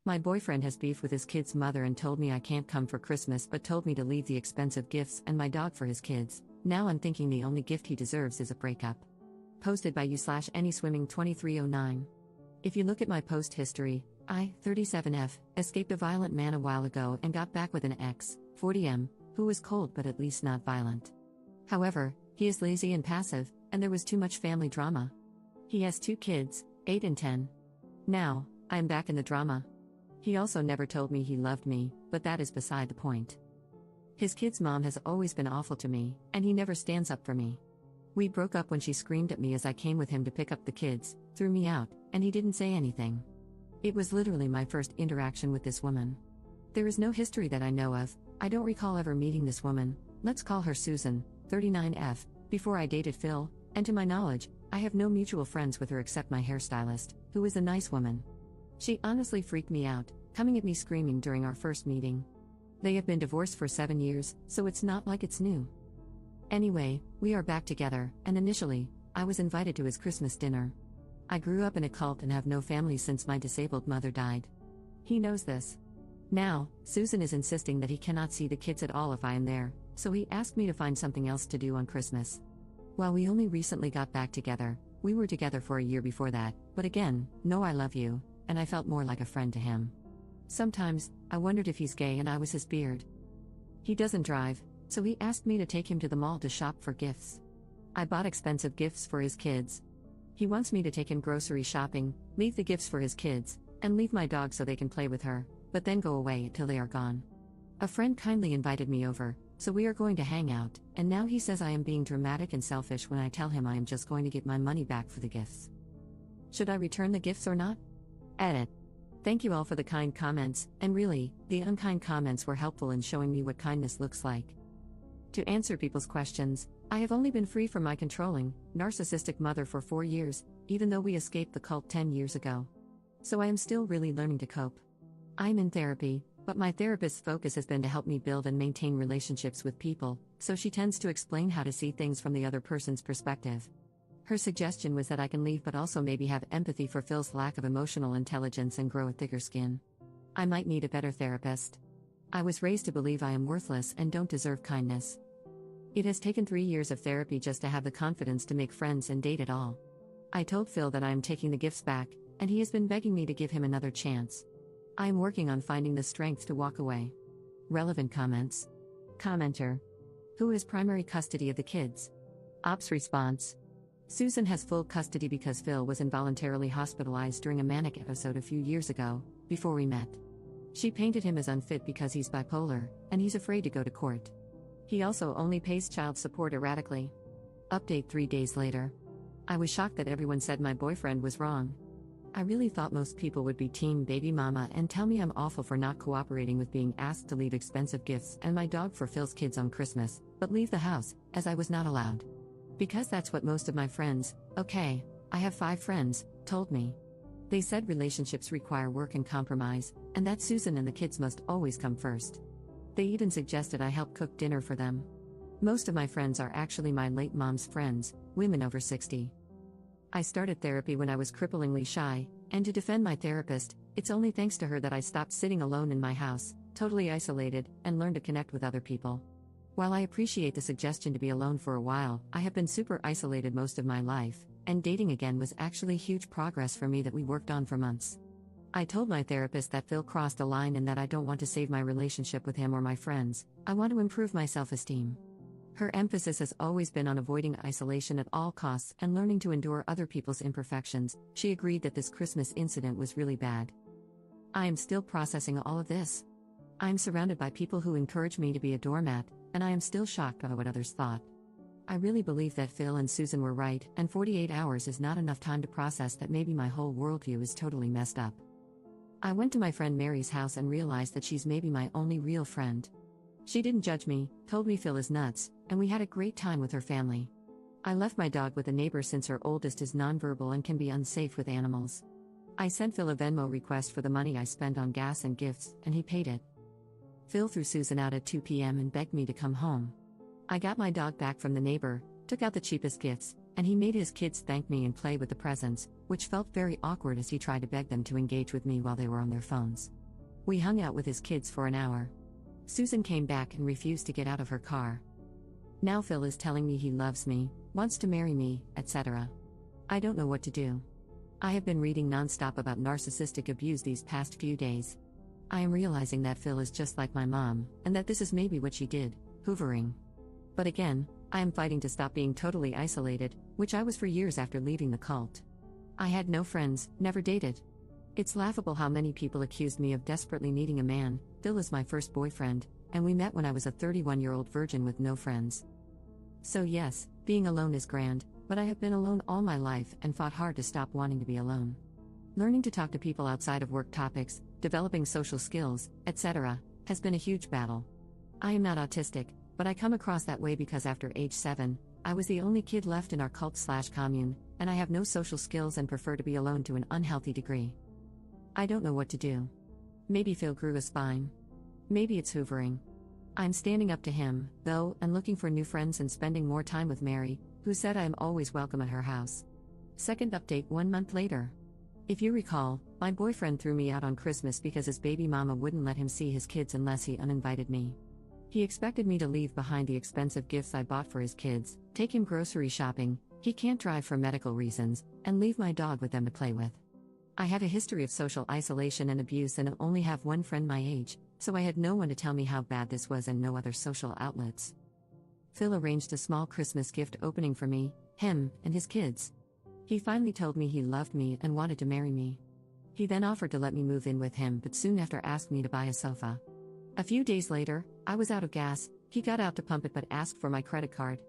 My boyfriend has beef with his kid's mother and told me I can't come for Christmas but told me to leave the expensive gifts and my dog for his kids. Now I'm thinking the only gift he deserves is a breakup. Posted by you/AnySwimming2309. If you look at my post history, I, 37F, escaped a violent man a while ago and got back with an ex, 40M, who was cold but at least not violent. However, he is lazy and passive, and there was too much family drama. He has 2 kids, 8 and 10. Now, I am back in the drama. He also never told me he loved me, but that is beside the point. His kid's mom has always been awful to me, and he never stands up for me. We broke up when she screamed at me as I came with him to pick up the kids, threw me out, and he didn't say anything. It was literally my first interaction with this woman. There is no history that I know of. I don't recall ever meeting this woman, let's call her Susan, 39F, before I dated Phil, and to my knowledge, I have no mutual friends with her except my hairstylist, who is a nice woman. She honestly freaked me out, coming at me screaming during our first meeting. They have been divorced for 7 years, so it's not like it's new. Anyway, we are back together, and initially, I was invited to his Christmas dinner. I grew up in a cult and have no family since my disabled mother died. He knows this. Now, Susan is insisting that he cannot see the kids at all if I am there, so he asked me to find something else to do on Christmas. While we only recently got back together, we were together for a year before that, but again, no I love you, and I felt more like a friend to him. Sometimes, I wondered if he's gay and I was his beard. He doesn't drive, so he asked me to take him to the mall to shop for gifts. I bought expensive gifts for his kids. He wants me to take him grocery shopping, leave the gifts for his kids, and leave my dog so they can play with her, but then go away until they are gone. A friend kindly invited me over, so we are going to hang out, and now he says I am being dramatic and selfish when I tell him I am just going to get my money back for the gifts. Should I return the gifts or not? Edit. Thank you all for the kind comments, and really, the unkind comments were helpful in showing me what kindness looks like. To answer people's questions, I have only been free from my controlling, narcissistic mother for 4 years, even though we escaped the cult 10 years ago. So I am still really learning to cope. I'm in therapy, but my therapist's focus has been to help me build and maintain relationships with people, so she tends to explain how to see things from the other person's perspective. Her suggestion was that I can leave but also maybe have empathy for Phil's lack of emotional intelligence and grow a thicker skin. I might need a better therapist. I was raised to believe I am worthless and don't deserve kindness. It has taken 3 years of therapy just to have the confidence to make friends and date at all. I told Phil that I am taking the gifts back, and he has been begging me to give him another chance. I am working on finding the strength to walk away. Relevant comments. Commenter. Who has primary custody of the kids? Ops response. Susan has full custody because Phil was involuntarily hospitalized during a manic episode a few years ago, before we met. She painted him as unfit because he's bipolar, and he's afraid to go to court. He also only pays child support erratically. Update 3 days later. I was shocked that everyone said my boyfriend was wrong. I really thought most people would be team baby mama and tell me I'm awful for not cooperating with being asked to leave expensive gifts and my dog for Phil's kids on Christmas, but leave the house, as I was not allowed. Because that's what most of my friends, okay, I have 5 friends, told me. They said relationships require work and compromise, and that Susan and the kids must always come first. They even suggested I help cook dinner for them. Most of my friends are actually my late mom's friends, women over 60. I started therapy when I was cripplingly shy, and to defend my therapist, it's only thanks to her that I stopped sitting alone in my house, totally isolated, and learned to connect with other people. While I appreciate the suggestion to be alone for a while, I have been super isolated most of my life, and dating again was actually huge progress for me that we worked on for months. I told my therapist that Phil crossed a line and that I don't want to save my relationship with him or my friends, I want to improve my self-esteem. Her emphasis has always been on avoiding isolation at all costs and learning to endure other people's imperfections. She agreed that this Christmas incident was really bad. I am still processing all of this. I am surrounded by people who encourage me to be a doormat, and I am still shocked by what others thought. I really believe that Phil and Susan were right, and 48 hours is not enough time to process that maybe my whole worldview is totally messed up. I went to my friend Mary's house and realized that she's maybe my only real friend. She didn't judge me, told me Phil is nuts, and we had a great time with her family. I left my dog with a neighbor since her oldest is nonverbal and can be unsafe with animals. I sent Phil a Venmo request for the money I spent on gas and gifts, and he paid it. Phil threw Susan out at 2 p.m. and begged me to come home. I got my dog back from the neighbor, took out the cheapest gifts, And he made his kids thank me and play with the presents, which felt very awkward as he tried to beg them to engage with me while they were on their phones. We hung out with his kids for an hour. Susan came back and refused to get out of her car. Now Phil is telling me he loves me, wants to marry me, etc. I don't know what to do. I have been reading nonstop about narcissistic abuse these past few days. I am realizing that Phil is just like my mom, and that this is maybe what she did, hoovering. But again, I am fighting to stop being totally isolated, which I was for years after leaving the cult. I had no friends, never dated. It's laughable how many people accused me of desperately needing a man. Phil is my first boyfriend, and we met when I was a 31-year-old virgin with no friends. So yes, being alone is grand, but I have been alone all my life and fought hard to stop wanting to be alone. Learning to talk to people outside of work topics, developing social skills, etc., has been a huge battle. I am not autistic, but I come across that way because after age 7, I was the only kid left in our cult/commune, and I have no social skills and prefer to be alone to an unhealthy degree. I don't know what to do. Maybe Phil grew a spine. Maybe it's hoovering. I'm standing up to him, though, and looking for new friends and spending more time with Mary, who said I am always welcome at her house. Second update 1 month later. If you recall, my boyfriend threw me out on Christmas because his baby mama wouldn't let him see his kids unless he uninvited me. He expected me to leave behind the expensive gifts I bought for his kids, take him grocery shopping, he can't drive for medical reasons, and leave my dog with them to play with. I have a history of social isolation and abuse and only have one friend my age, so I had no one to tell me how bad this was and no other social outlets. Phil arranged a small Christmas gift opening for me, him, and his kids. He finally told me he loved me and wanted to marry me. He then offered to let me move in with him but soon after asked me to buy a sofa. A few days later, I was out of gas, he got out to pump it but asked for my credit card.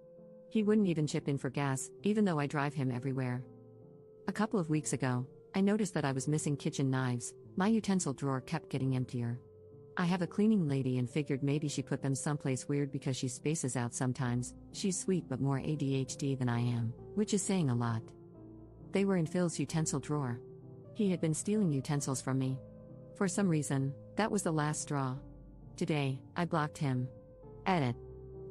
He wouldn't even chip in for gas, even though I drive him everywhere. A couple of weeks ago, I noticed that I was missing kitchen knives. My utensil drawer kept getting emptier. I have a cleaning lady and figured maybe she put them someplace weird because she spaces out sometimes. She's sweet but more ADHD than I am, which is saying a lot. They were in Phil's utensil drawer. He had been stealing utensils from me. For some reason, that was the last straw. Today, I blocked him. Edit.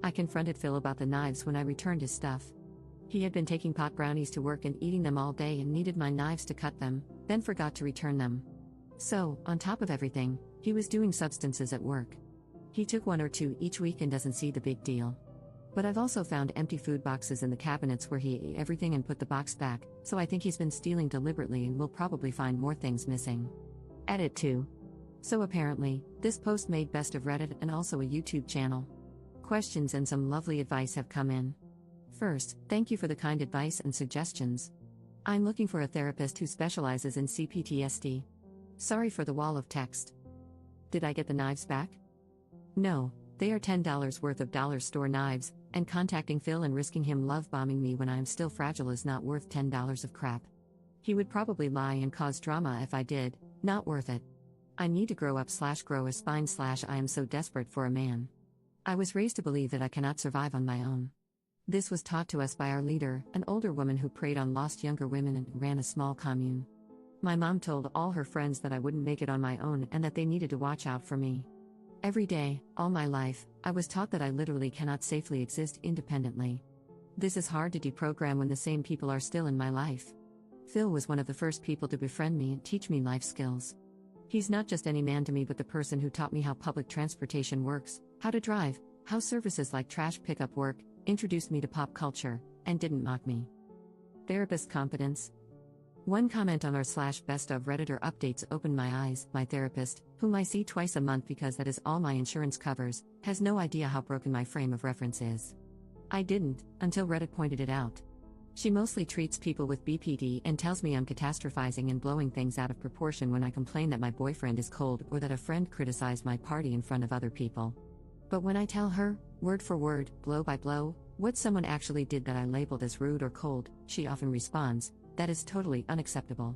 I confronted Phil about the knives when I returned his stuff. He had been taking pot brownies to work and eating them all day and needed my knives to cut them, then forgot to return them. So, on top of everything, he was doing substances at work. He took 1 or 2 each week and doesn't see the big deal. But I've also found empty food boxes in the cabinets where he ate everything and put the box back, so I think he's been stealing deliberately and will probably find more things missing. Edit 2. So apparently, this post made best of Reddit and also a YouTube channel. Questions and some lovely advice have come in. First, thank you for the kind advice and suggestions. I'm looking for a therapist who specializes in CPTSD. Sorry for the wall of text. Did I get the knives back? No, they are $10 worth of dollar store knives, and contacting Phil and risking him love bombing me when I am still fragile is not worth $10 of crap. He would probably lie and cause drama if I did, not worth it. I need to grow up/grow a spine/ I am so desperate for a man. I was raised to believe that I cannot survive on my own. This was taught to us by our leader, an older woman who preyed on lost younger women and ran a small commune. My mom told all her friends that I wouldn't make it on my own and that they needed to watch out for me. Every day, all my life, I was taught that I literally cannot safely exist independently. This is hard to deprogram when the same people are still in my life. Phil was one of the first people to befriend me and teach me life skills. He's not just any man to me but the person who taught me how public transportation works, how to drive, how services like trash pickup work, introduced me to pop culture, and didn't mock me. Therapist competence. One comment on r/best of Redditor updates opened my eyes. My therapist, whom I see twice a month because that is all my insurance covers, has no idea how broken my frame of reference is. I didn't, until Reddit pointed it out. She mostly treats people with BPD and tells me I'm catastrophizing and blowing things out of proportion when I complain that my boyfriend is cold or that a friend criticized my party in front of other people. But when I tell her, word for word, blow by blow, what someone actually did that I labeled as rude or cold, she often responds, that is totally unacceptable.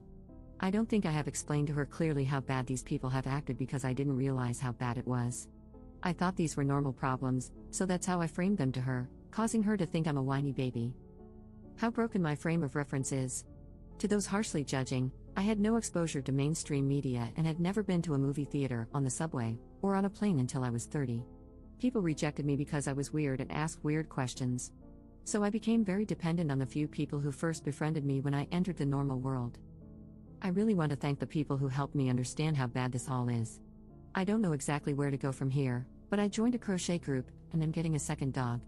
I don't think I have explained to her clearly how bad these people have acted because I didn't realize how bad it was. I thought these were normal problems, so that's how I framed them to her, causing her to think I'm a whiny baby. How broken my frame of reference is. To those harshly judging, I had no exposure to mainstream media and had never been to a movie theater, on the subway, or on a plane until I was 30. People rejected me because I was weird and asked weird questions. So I became very dependent on the few people who first befriended me when I entered the normal world. I really want to thank the people who helped me understand how bad this all is. I don't know exactly where to go from here, but I joined a crochet group, and I'm getting a second dog.